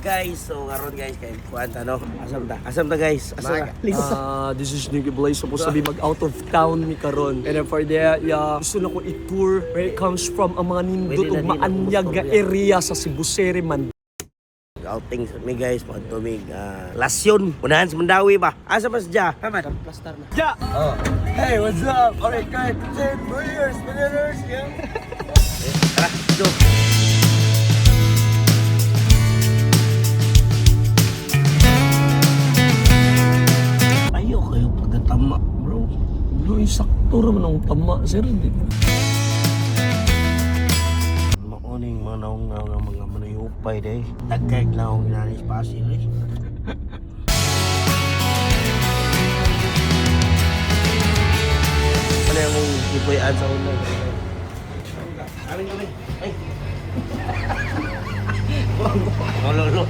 guys, so karon guys kay kuanta no. Asam ta guys. This is Nicky Blaze, supposed to be mag out of town mi karon. And then for that, gusto na ko i-tour where it comes from ang mga nindot ug maanyag nga area sa Cebu City man. Outing mi guys, pagto mig lasyon. Unahan sa Mandawi ba? Asa mas ja? Tama. Plaster na. Ja. Oh. Hey, what's up? Alright, guys. 10 years, yeah. Tara, go. Ayo kayo pagkatama, bro. Bro, sakto raman ang tama, sir. Makuning manawang nga mga manayupay day. Nagkag lang akong ginanis pasil eh. Ano yung ipoy-ad sa una? Amin kami. Ay! Mololo.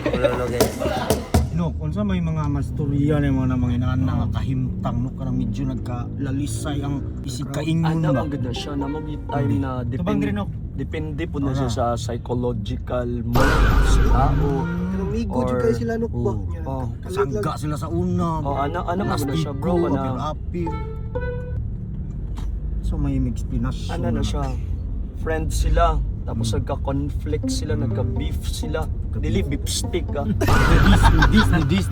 Mololo guys. No, kung sa may mga masturya na mga inaan na kahimtang no karang medyo nagkalalisay ang isig kaingon Ano ba. ang ganda siya na time na depende po na siya sa psychological mood sa tao. Pero migo jud kay sila nuk ba. Kasangga sila sa una. Ano na siya bro na apir. So may explanation. ano na siya, friends sila, tapos nagka-conflict sila, nagka-beef sila, dili beef stick This. nag-diss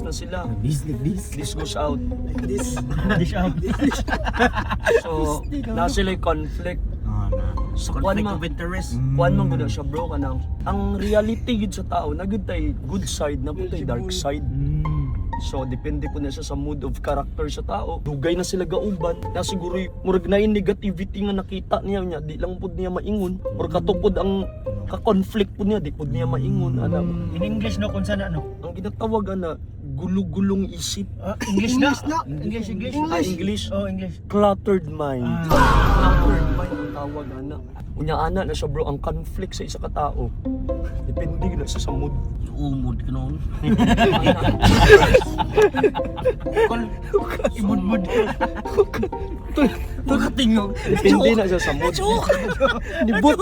na sila, This. this goes out, This Dish out. so na sila yung conflict, so Conflict of interest. kuan man gud siya bro kanang ang reality gud sa tao na gud tay good side na gud tay dark side. So depende po na siya sa mood of character sa tao. Dugay na sila gauban. Na siguro murag na yung negativity nga nakita niya, di lang pud niya maingon or katupod ang ka-conflict pud niya, di pud niya maingon ana. In English no kung sana no. Ang ginatawag ana gulugulong isip. English na. English. English. Oh, English. Cluttered mind. Cluttered mind ang tawag ana. Unya ana na siya bro, ang conflict sa isa ka tao. Depende na siya sa mood. Umod ka noon. Imod-mod. Pagkatingog. Depende na siya sa mood. Nibot.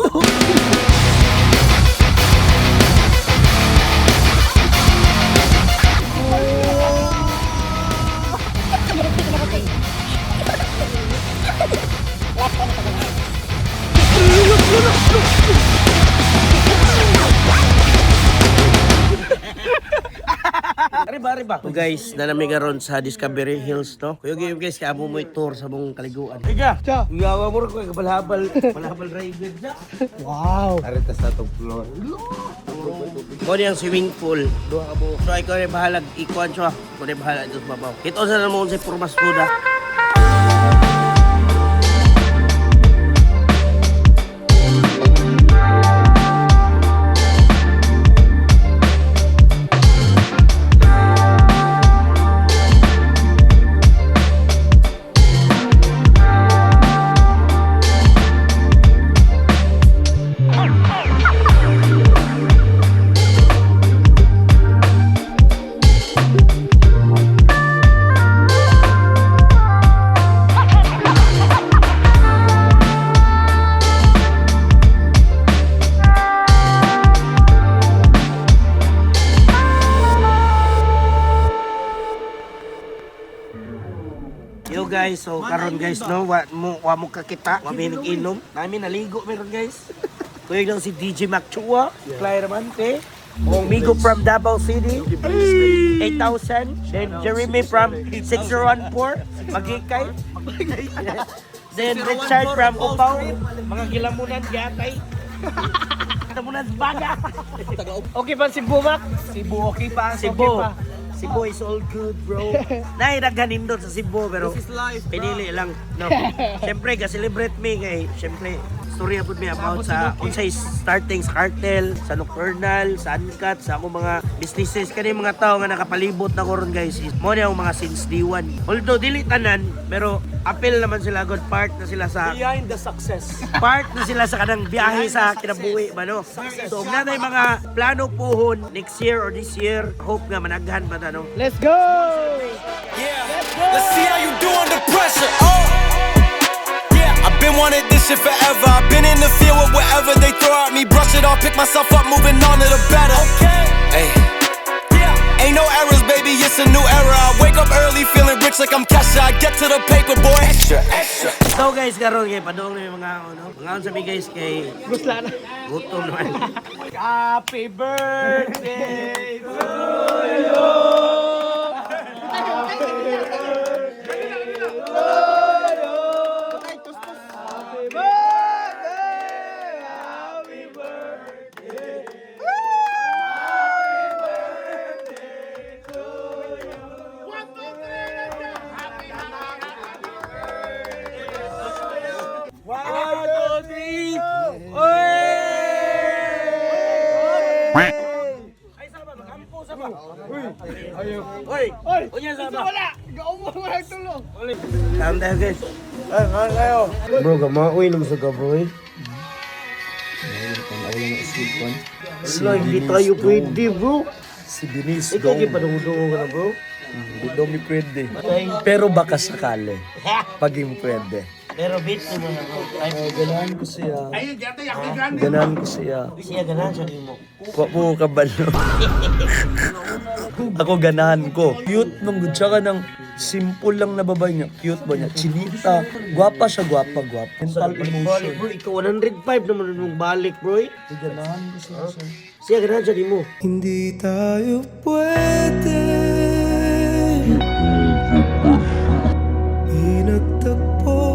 Arriba. So guys, nanami karon sa Discovery Hills no. Kuya guys, kamo mo tour sa mong kaliguan. Iga. Gawa mo ko balhabal rider ja. Wow. Aritas na tong floor. Mo ang swimming pool. Duha ka buok. So ikaw rin bahalag ikuan siya. Ikaw rin bahala dito sa babaw. Kito sa namon sa Purmas Food. Yo guys, so karon guys no, wa mo kakita, wa mi nag-inom. Nami naligo meron guys. Kuya lang si DJ Macchua, Claire Ramante, Migo from Davao City, 8,000. Then Jeremy from 614, Magikay. Then Richard from Upaw, mga gilamunan yatay. Gilamunan baga. Okay pa si Bumak? Cebu okay pa. Cebu is all good, bro. Nairaghanin doon sa Cebu, pero pinili lang. No. Siyempre, ka-celebrate me kay, siyempre, storya po me about sa unsay starting sa cartel, sa nocturnal, sa uncut, sa akong mga businesses. Kani mga tao nga nakapalibot na koron guys, mo na yung mga since D1. Although, dili tanan, pero appeal naman sila, good part na sila sa Behind the success. part na sila sa kanang biyahe sa kinabuhi ba no. So kung natay mga plano puhon next year or this year, hope nga managhan ba ta no. Let's go. Yeah, let's see how you do under pressure. Oh, yeah, I've Been wanted this shit forever. I've been in the field with whatever they throw at me. Brush it off, pick myself up, moving on to the better. Hey. Ain't no errors, baby, it's a new era. I wake up early, feeling rich like I'm Kesha. I get to the paper, boy. Extra, extra. So guys, karon kay padung na yung mga ano. Mga sabi guys kay gutom naman. Happy birthday to you. Unya sa ba? Wala. Gaumon mo nagtulog. Calm down guys. Kayo. Bro, gamaoy naman sa gaboy. Wala, hindi tayo pwede bro. Si Denise, Ikaw gipadungdungo ka na bro. Hindi daw mi pwede. Pero baka sakali. Paging pwede. Pero beat mo na bro. Ay, Ganahan ko siya. Ganahan ko siya. siya ganan siya mo. Kuha po kabalo. Ako ganahan ko. Cute nung good siya ka ng simple lang na babae niya. Cute ba niya? Chinita. Gwapa siya, gwapa. Mental Balik emotion. bro, ikaw 105 naman nung balik bro. Ganahan ko siya. Siya ganan siya mo. Hindi tayo pwede inagtagpo.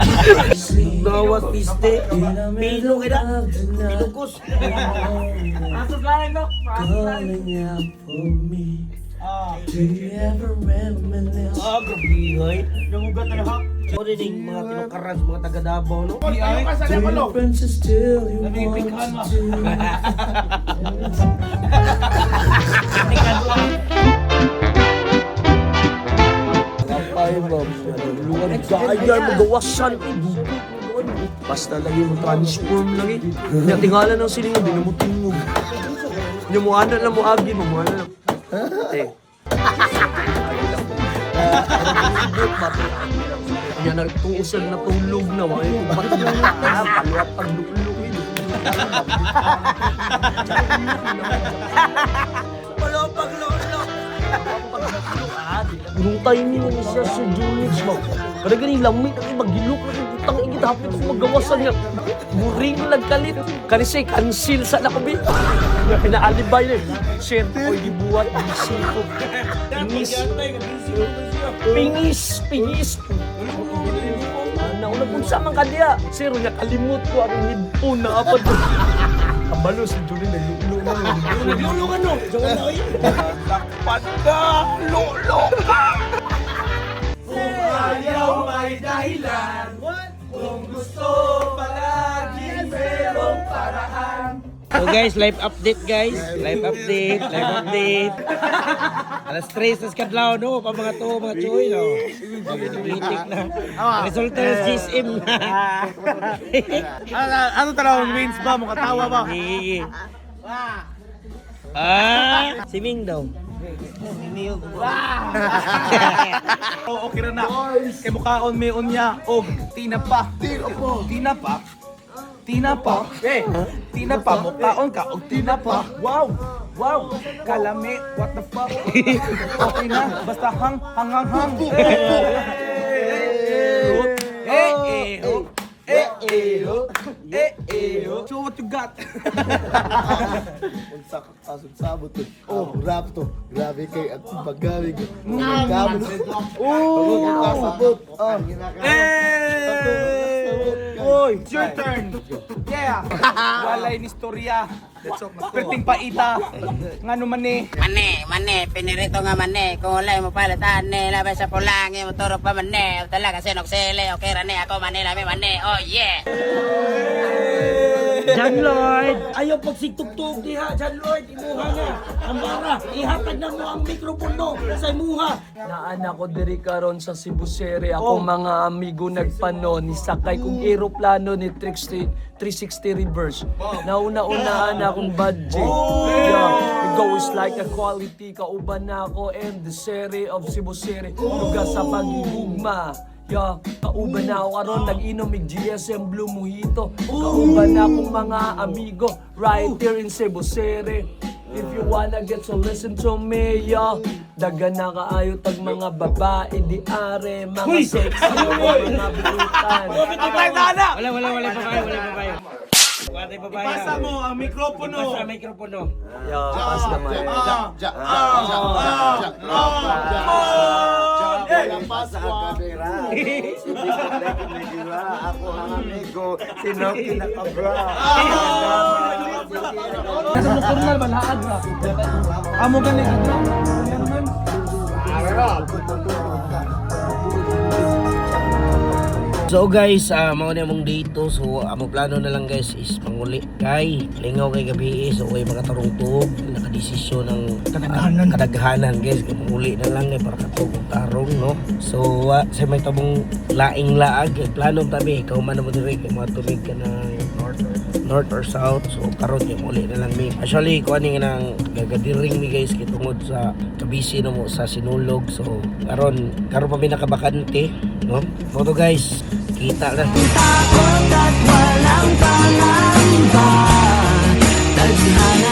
Bawas piste. Pino kita. Pinugos. Asos lang no. Calling out for me. Do you ever reminisce? Ah, grabe hoy. Nangugat na ha. O din mga tinukaran mga taga Davao no. Do your friends still you want to do? Ay, ma'am. Luwan gaya, magawasan. Basta lagi mo transform lagi. Nya tingala ng silingan, di na mo tingog. Nya mo ana lang mo agi, mo ana lang. Eh. Nya nagtuusag na tulog na, wala yung patulog na. Paluat paglulog yun. Wala paglolo. Yung timing mo siya sa units mo. Kada ganing lamit ang magilok na yung utang ingit hapit sa magawasan niya. Muring nagkalit. Kanisay cancel sa nakabi. Nga pinaalibay na shit ko gibuhat busy ko. Pingis. Nauna po sa mga kadiya. Siro niya kalimot ko ang headphone na apat. Kabalo si Julie naglulo na. Naglolo ka no. Jawa na oy. Panda! Lolo ka! Ayaw may dahilan. Kung gusto palagi merong paraan. So guys, live update guys. Live update. Alas 3 sa kadlaw no, pa mga to, mga choy no. Politik na. Resulta ng GSM na. Ano talagang wins ba? Mukatawa ba? Sige. Si Ming daw. Okay ra na. Kay mukhaon may unya og tinapa. Tinapa. Tinapa mukhaon ka og tinapa. Wow. Kalami, what the fuck? Okay na, basta hang. So what you got? Sabot to. Oh, rap to. Grabe kay at paggaling. Sabot. Oy, it's your turn. Yeah. Walay ni storya. Perting paita. Ngano man eh. Mane, pinirito nga mane. Kung wala mo palitan ni labay sa pulang, mo turok pa mane. Talaga sinoksele, okay ra ni ako mane lami mane. Oh yeah. John Lloyd, ayaw pagsigtugtog diha, John Lloyd, imuha nga. Ang bara, ihatag na mo ang mikropono sa imuha. Naan ako diri karon sa Cebu City. Ako mga amigo nagpanon. Nisakay kong aeroplano ni 360 reverse. Nauna-unaan akong budget. Yeah, it goes like a quality. Kauban na ako and the city of Cebu City. Lugar sa pagigugma. Yeah, kauban na ako karon nag-inom mig GSM Blue Mojito. Kauban na akong mga amigo right here in Cebu City. If you wanna get to listen to me, yeah. Daga na kaayo tag mga babae di are, mga sexy, mga brutan. Wala babae. Wala babae. Ipasa mo ang mikropono. Ipasa ang mikropono. Yeah, pas naman. Walang Pasqua. Ako ang amigo, sino kinakabra? Nasa mo kurnal ba laad ra? Amo gani gidra. So guys, mao na mong dito. So amo plano na lang guys is manguli kay lingaw kay gabi. So way mga tarong-tug nakadesisyon ng kadaghanan guys. Kay manguli na lang para katugong tarong no. So sa may tabong laing laag kay plano tabi ikaw man mo dire kay matumig ka ng north or south. So karon kay muli na lang mi. Actually ko ani nang gagadiring mi guys kay tungod sa kabisi no mo sa Sinulog. So karon pa mi nakabakante no. Photo guys. Kita na. Takot at walang pangamba, tadhana